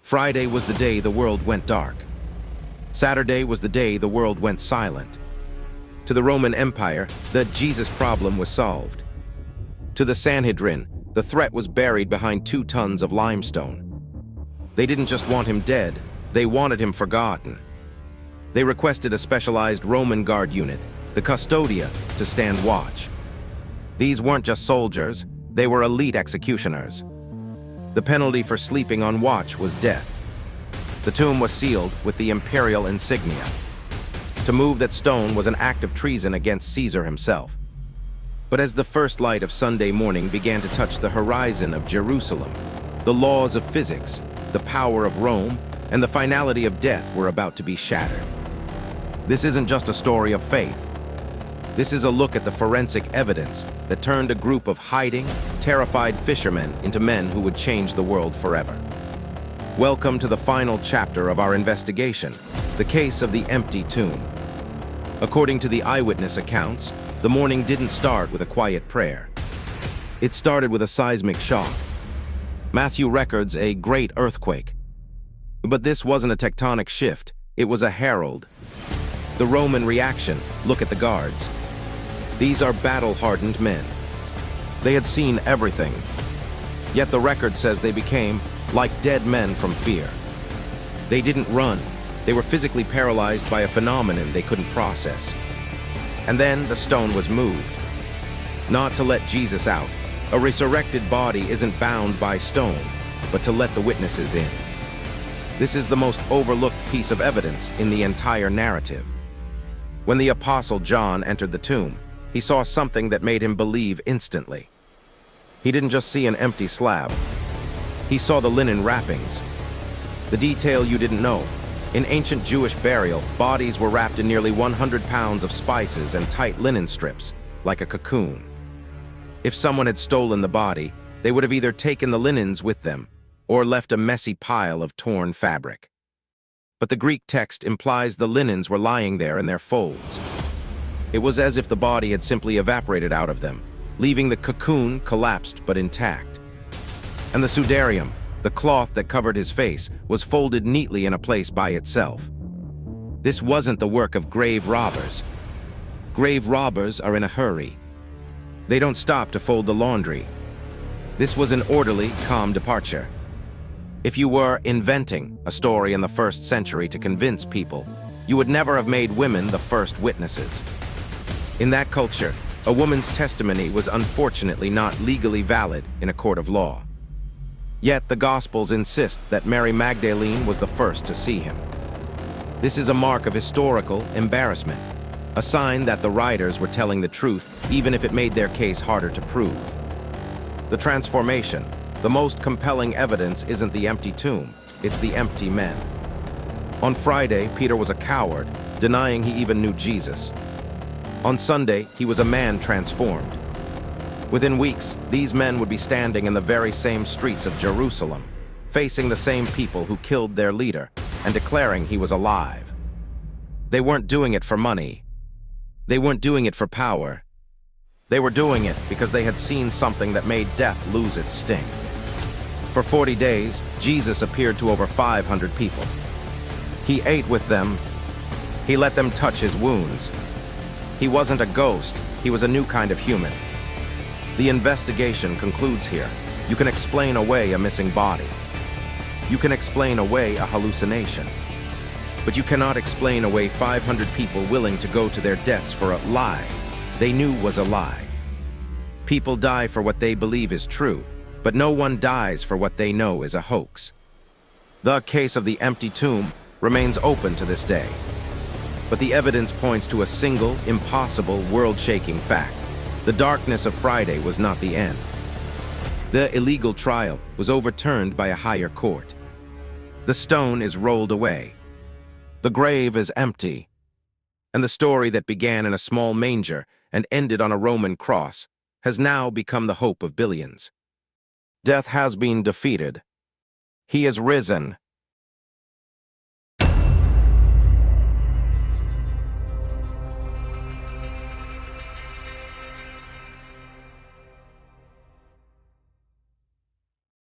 Friday was the day the world went dark. Saturday was the day the world went silent. To the Roman Empire, the Jesus problem was solved. To the Sanhedrin, the threat was buried behind 2 tons of limestone. They didn't just want him dead, they wanted him forgotten. They requested a specialized Roman guard unit, the Custodia, to stand watch. These weren't just soldiers, they were elite executioners. The penalty for sleeping on watch was death. The tomb was sealed with the imperial insignia. To move that stone was an act of treason against Caesar himself. But as the first light of Sunday morning began to touch the horizon of Jerusalem, the laws of physics, the power of Rome, and the finality of death were about to be shattered. This isn't just a story of faith. This is a look at the forensic evidence that turned a group of hiding, terrified fishermen into men who would change the world forever. Welcome to the final chapter of our investigation, the case of the empty tomb. According to the eyewitness accounts, the morning didn't start with a quiet prayer. It started with a seismic shock. Matthew records a great earthquake. But this wasn't a tectonic shift, it was a herald. The Roman reaction, look at the guards. These are battle-hardened men. They had seen everything. Yet the record says they became like dead men from fear. They didn't run. They were physically paralyzed by a phenomenon they couldn't process. And then the stone was moved. Not to let Jesus out. A resurrected body isn't bound by stone, but to let the witnesses in. This is the most overlooked piece of evidence in the entire narrative. When the Apostle John entered the tomb, he saw something that made him believe instantly. He didn't just see an empty slab. He saw the linen wrappings. The detail you didn't know. In ancient Jewish burial, bodies were wrapped in nearly 100 pounds of spices and tight linen strips, like a cocoon. If someone had stolen the body, they would have either taken the linens with them or left a messy pile of torn fabric. But the Greek text implies the linens were lying there in their folds. It was as if the body had simply evaporated out of them, leaving the cocoon collapsed but intact. And the sudarium, the cloth that covered his face, was folded neatly in a place by itself. This wasn't the work of grave robbers. Grave robbers are in a hurry. They don't stop to fold the laundry. This was an orderly, calm departure. If you were inventing a story in the 1st century to convince people, you would never have made women the first witnesses. In that culture, a woman's testimony was unfortunately not legally valid in a court of law. Yet the Gospels insist that Mary Magdalene was the first to see him. This is a mark of historical embarrassment, a sign that the writers were telling the truth even if it made their case harder to prove. The transformation, the most compelling evidence isn't the empty tomb, it's the empty men. On Friday, Peter was a coward, denying he even knew Jesus. On Sunday, he was a man transformed. Within weeks, these men would be standing in the very same streets of Jerusalem, facing the same people who killed their leader and declaring he was alive. They weren't doing it for money. They weren't doing it for power. They were doing it because they had seen something that made death lose its sting. For 40 days, Jesus appeared to over 500 people. He ate with them. He let them touch his wounds. He wasn't a ghost, he was a new kind of human. The investigation concludes here. You can explain away a missing body. You can explain away a hallucination. But you cannot explain away 500 people willing to go to their deaths for a lie they knew was a lie. People die for what they believe is true, but no one dies for what they know is a hoax. The case of the empty tomb remains open to this day. But the evidence points to a single, impossible, world-shaking fact. The darkness of Friday was not the end. The illegal trial was overturned by a higher court. The stone is rolled away. The grave is empty. And the story that began in a small manger and ended on a Roman cross has now become the hope of billions. Death has been defeated. He is risen.